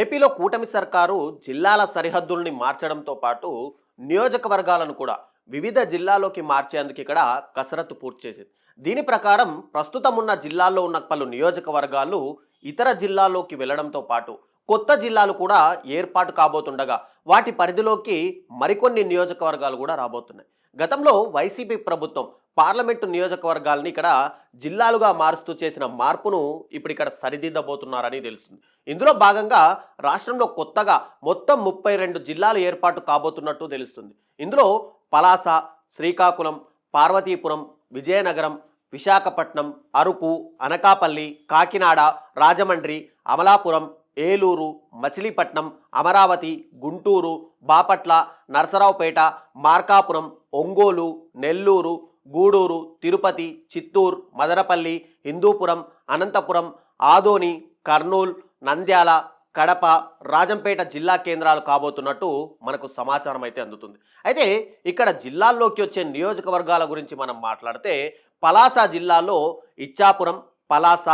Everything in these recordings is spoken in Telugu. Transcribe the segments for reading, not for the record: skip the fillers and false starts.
ఏపీలో కూటమి సర్కారు జిల్లాల సరిహద్దుల్ని మార్చడంతో పాటు నియోజకవర్గాలను కూడా వివిధ జిల్లాలోకి మార్చేందుకు ఇక్కడ కసరత్తు పూర్తి చేసింది. దీని ప్రకారం ప్రస్తుతం ఉన్న జిల్లాల్లో ఉన్న పలు నియోజకవర్గాలు ఇతర జిల్లాల్లోకి వెళ్లడంతో పాటు కొత్త జిల్లాలు కూడా ఏర్పాటు కాబోతుండగా వాటి పరిధిలోకి మరికొన్ని నియోజకవర్గాలు కూడా రాబోతున్నాయి. గతంలో వైసీపీ ప్రభుత్వం పార్లమెంటు నియోజకవర్గాలని ఇక్కడ జిల్లాలుగా మారుస్తూ చేసిన మార్పును ఇప్పుడు ఇక్కడ సరిదిద్దబోతున్నారని తెలుస్తుంది. ఇందులో భాగంగా రాష్ట్రంలో కొత్తగా మొత్తం 32 జిల్లాలు ఏర్పాటు కాబోతున్నట్టు తెలుస్తుంది. ఇందులో పలాస, శ్రీకాకుళం, పార్వతీపురం, విజయనగరం, విశాఖపట్నం, అరకు, అనకాపల్లి, కాకినాడ, రాజమండ్రి, అమలాపురం, ఏలూరు, మచిలీపట్నం, అమరావతి, గుంటూరు, బాపట్ల, నరసరావుపేట, మార్కాపురం, ఒంగోలు, నెల్లూరు, గూడూరు, తిరుపతి, చిత్తూరు, మదనపల్లి, హిందూపురం, అనంతపురం, ఆదోని, కర్నూలు, నంద్యాల, కడప, రాజంపేట జిల్లా కేంద్రాలు కాబోతున్నట్టు మనకు సమాచారం అయితే అందుతుంది. అయితే ఇక్కడ జిల్లాల్లోకి వచ్చే నియోజకవర్గాల గురించి మనం మాట్లాడితే పలాస జిల్లాలో ఇచ్చాపురం, పలాస,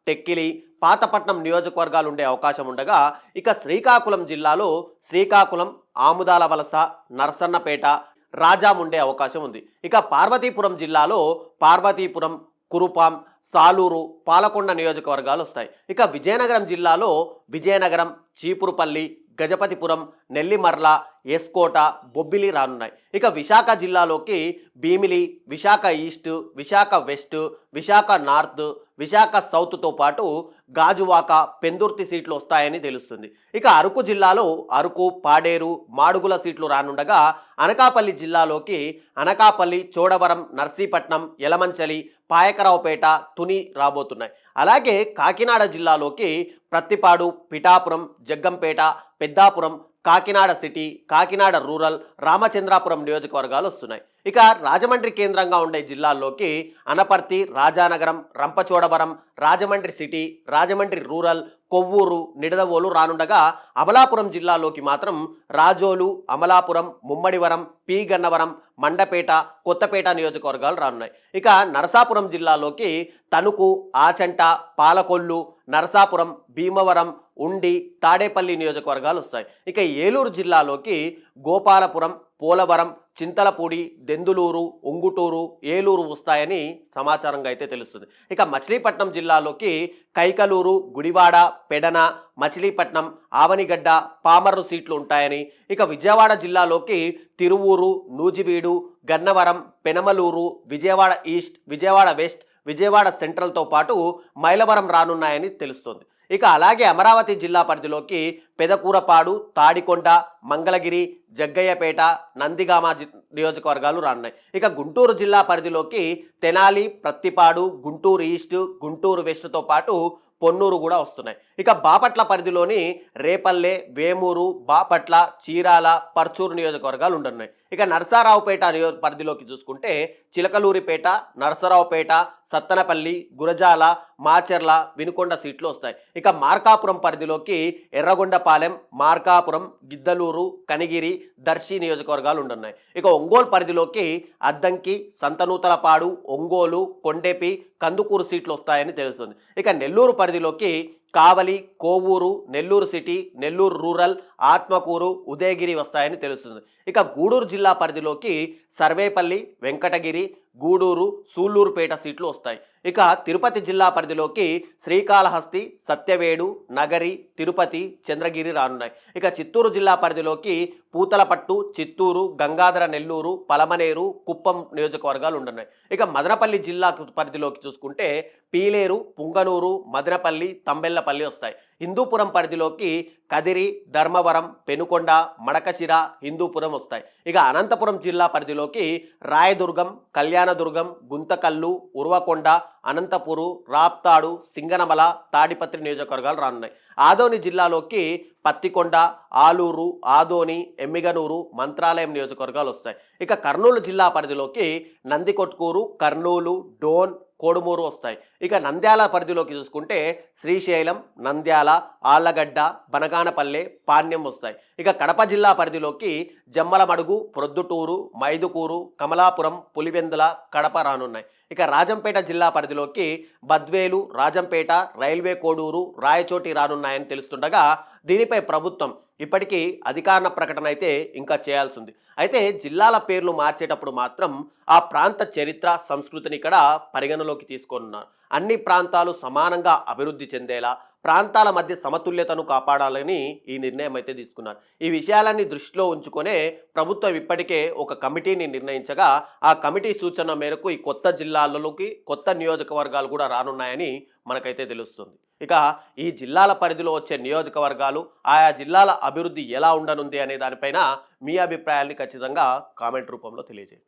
టెక్కిలి, పాతపట్నం నియోజకవర్గాలు ఉండే అవకాశం ఉండగా ఇక శ్రీకాకుళం జిల్లాలో శ్రీకాకుళం, ఆముదాల వలస, నరసన్నపేట, రాజాం ఉండే అవకాశం ఉంది. ఇక పార్వతీపురం జిల్లాలో పార్వతీపురం, కురుపాం, సాలూరు, పాలకొండ నియోజకవర్గాలు వస్తాయి. ఇక విజయనగరం జిల్లాలో విజయనగరం, చీపురుపల్లి, గజపతిపురం, నెల్లిమర్ల, ఎస్కోట, బొబ్బిలి రానున్నాయి. ఇక విశాఖ జిల్లాలోకి Bheemili, Visakha east, Visakha west, Visakha north, Visakha సౌత్తో పాటు గాజువాక, పెందుర్తి సీట్లు వస్తాయని తెలుస్తుంది. ఇక అరకు జిల్లాలో అరకు, పాడేరు, మాడుగుల సీట్లు రానుండగా అనకాపల్లి జిల్లాలోకి అనకాపల్లి, చోడవరం, నర్సీపట్నం, యలమంచలి, పాయకరావుపేట, తుని రాబోతున్నాయి. అలాగే కాకినాడ జిల్లాలోకి ప్రత్తిపాడు, పిఠాపురం, జగ్గంపేట, పెద్దాపురం, కాకినాడ సిటీ, కాకినాడ రూరల్, రామచంద్రాపురం నియోజకవర్గాలు వస్తున్నాయి. ఇక రాజమండ్రి కేంద్రంగా ఉండే జిల్లాల్లోకి అనపర్తి, రాజానగరం, రంపచోడవరం, రాజమండ్రి సిటీ, రాజమండ్రి రూరల్, కొవ్వూరు, నిడదవోలు రానుండగా అమలాపురం జిల్లాలోకి మాత్రం రాజోలు, అమలాపురం, ముమ్మడివరం, పి గన్నవరం, మండపేట, కొత్తపేట నియోజకవర్గాలు రానున్నాయి. ఇక నరసాపురం జిల్లాలోకి తణుకు, ఆచంట, పాలకొల్లు, నరసాపురం, భీమవరం, ఉండి, తాడేపల్లి నియోజకవర్గాలు వస్తాయి. ఇక ఏలూరు జిల్లాలోకి గోపాలపురం, పోలవరం, చింతలపూడి, దెందులూరు, ఉంగుటూరు, ఏలూరు వస్తాయని సమాచారంగా అయితే తెలుస్తుంది. ఇక మచిలీపట్నం జిల్లాలోకి కైకలూరు, గుడివాడ, పెడన, మచిలీపట్నం, ఆవనిగడ్డ, పామర్రు సీట్లు ఉంటాయని, ఇక విజయవాడ జిల్లాలోకి తిరువూరు, నూజివీడు, గన్నవరం, పెనమలూరు, విజయవాడ ఈస్ట్, విజయవాడ వెస్ట్, విజయవాడ సెంట్రల్తో పాటు మైలవరం రానున్నాయని తెలుస్తోంది. ఇక అలాగే అమరావతి జిల్లా పరిధిలోకి పెదకూరపాడు, తాడికొండ, మంగళగిరి, జగ్గయ్యపేట, నందిగామ నియోజకవర్గాలు రానున్నాయి. ఇక గుంటూరు జిల్లా పరిధిలోకి తెనాలి, ప్రత్తిపాడు, గుంటూరు ఈస్ట్, గుంటూరు వెస్ట్తో పాటు పొన్నూరు కూడా వస్తున్నాయి. ఇక బాపట్ల పరిధిలోని రేపల్లె, వేమూరు, బాపట్ల, చీరాల, పర్చూరు నియోజకవర్గాలు ఉండనున్నాయి. ఇక నరసరావుపేట పరిధిలోకి చూసుకుంటే చిలకలూరిపేట, నరసరావుపేట, సత్తనపల్లి, గురజాల, మాచెర్ల, వినుకొండ సీట్లు వస్తాయి. ఇక మార్కాపురం పరిధిలోకి ఎర్రగొండపాలెం, మార్కాపురం, గిద్దలూరు, కనిగిరి, దర్శి నియోజకవర్గాలు ఉండనున్నాయి. ఇక ఒంగోలు పరిధిలోకి అద్దంకి, సంతనూతలపాడు, ఒంగోలు, కొండేపి, కందుకూరు సీట్లు వస్తాయని తెలుస్తుంది. ఇక నెల్లూరు పరిధిలోకి కావలి, కోవూరు, నెల్లూరు సిటీ, నెల్లూరు రూరల్, ఆత్మకూరు, ఉదయగిరి వస్తాయని తెలుస్తుంది. ఇక గూడూరు జిల్లా పరిధిలోకి సర్వేపల్లి, వెంకటగిరి, గూడూరు, సూళ్లూరుపేట సీట్లు వస్తాయి. ఇక తిరుపతి జిల్లా పరిధిలోకి శ్రీకాళహస్తి, సత్యవేడు, నగరి, తిరుపతి, చంద్రగిరి రానున్నాయి. ఇక చిత్తూరు జిల్లా పరిధిలోకి పూతలపట్టు, చిత్తూరు, గంగాధర నెల్లూరు, పలమనేరు, కుప్పం నియోజకవర్గాలు ఉండనున్నాయి. ఇక మదనపల్లి జిల్లా పరిధిలోకి చూసుకుంటే పీలేరు, పుంగనూరు, మదనపల్లి, తంబెల్లపల్లి వస్తాయి. హిందూపురం పరిధిలోకి కదిరి, ధర్మవరం, పెనుకొండ, మడకశిర, హిందూపురం వస్తాయి. ఇక అనంతపురం జిల్లా పరిధిలోకి రాయదుర్గం, కళ్యాణదుర్గం, గుంతకల్లు, ఉర్వకొండ, అనంతపురు, రాప్తాడు, సింగనమల, తాడిపత్రి నియోజకవర్గాలు రానున్నాయి. ఆదోని జిల్లాలోకి పత్తికొండ, ఆలూరు, ఆదోని, ఎమ్మిగనూరు, మంత్రాలయం నియోజకవర్గాలు వస్తాయి. ఇక కర్నూలు జిల్లా పరిధిలోకి నందికొట్కూరు, కర్నూలు, డోన్, కోడుమూరు వస్తాయి. ఇక నంద్యాల పరిధిలోకి చూసుకుంటే శ్రీశైలం, నంద్యాల, ఆళ్లగడ్డ, బనగానపల్లె, పాణ్యం వస్తాయి. ఇక కడప జిల్లా పరిధిలోకి జమ్మలమడుగు, ప్రొద్దుటూరు, మైదుకూరు, కమలాపురం, పులివెందుల, కడప రానున్నాయి. ఇక రాజంపేట జిల్లా పరిధిలోకి బద్వేలు, రాజంపేట, రైల్వే కోడూరు, రాయచోటి రానున్నాయని తెలుస్తుండగా దీనిపై ప్రభుత్వం ఇప్పటికీ అధికారిక ప్రకటన అయితే ఇంకా చేయాల్సి ఉంది. అయితే జిల్లాల పేర్లు మార్చేటప్పుడు మాత్రం ఆ ప్రాంత చరిత్ర, సంస్కృతిని ఇక్కడ పరిగణలోకి తీసుకోనున్నారు. అన్ని ప్రాంతాలు సమానంగా అభివృద్ధి చెందేలా, ప్రాంతాల మధ్య సమతుల్యతను కాపాడాలని ఈ నిర్ణయం అయితే తీసుకున్నారు. ఈ విషయాలన్నీ దృష్టిలో ఉంచుకొనే ప్రభుత్వం ఇప్పటికే ఒక కమిటీని నిర్ణయించగా, ఆ కమిటీ సూచన మేరకు ఈ కొత్త జిల్లాలలోకి కొత్త నియోజకవర్గాలు కూడా రానున్నాయని మనకైతే తెలుస్తుంది. ఇక ఈ జిల్లాల పరిధిలో వచ్చే నియోజకవర్గాలు, ఆయా జిల్లాల అభివృద్ధి ఎలా ఉండనుంది అనే దానిపైన మీ అభిప్రాయాన్ని ఖచ్చితంగా కామెంట్ రూపంలో తెలియజేయండి.